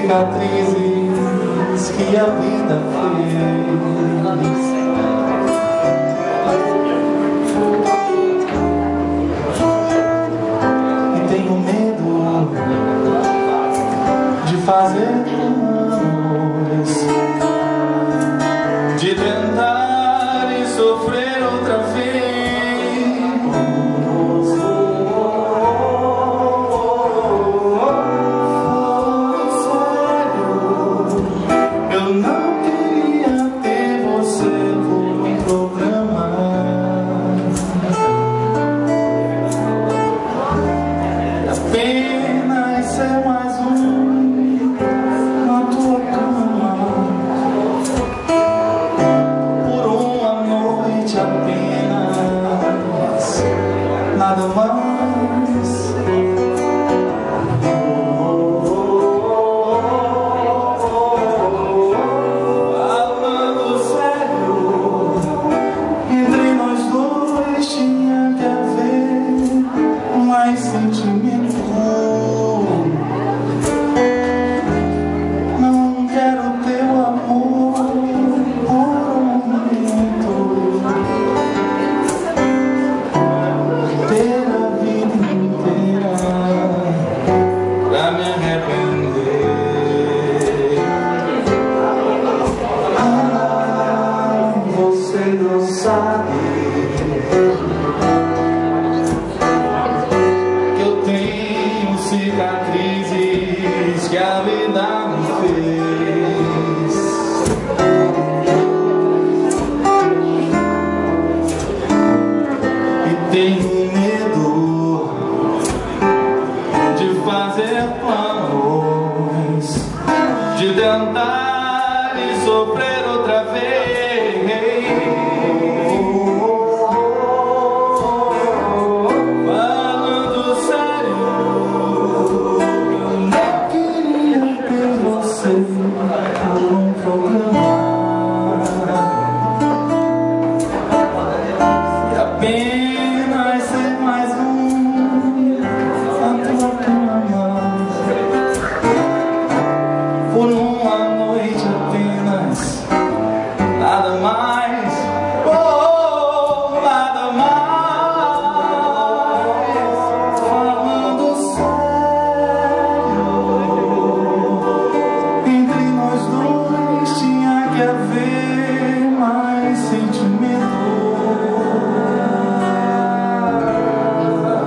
cicatrizes que a vida fez. E tenho medo de fazer planos, de tentar e sofrer outra vez. Apenas ser mais um na tua cama, por uma noite apenas, nada mais. Falando sério, entre nós dois tinha que haver mais sentimento. Não quero teu amor por um momento, ter a vida inteira pra me arrepender. Ah, você não sabe cicatrizes que a vida me fez. E tenho medo de fazer planos, de tentar e sofrer outra vez. E apenas ser mais um na tua cama, por uma noite apenas, nada mais, oh, nada mais. Falando sério, entre nós dois tinha que haver mais sentimento.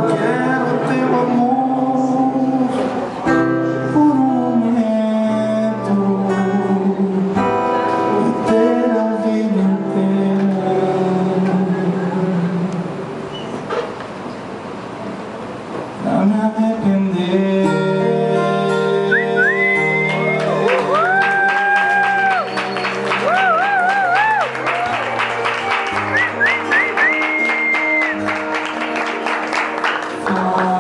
Quero teu amor por um momento e ter a vida inteira pra me arrepender. Oh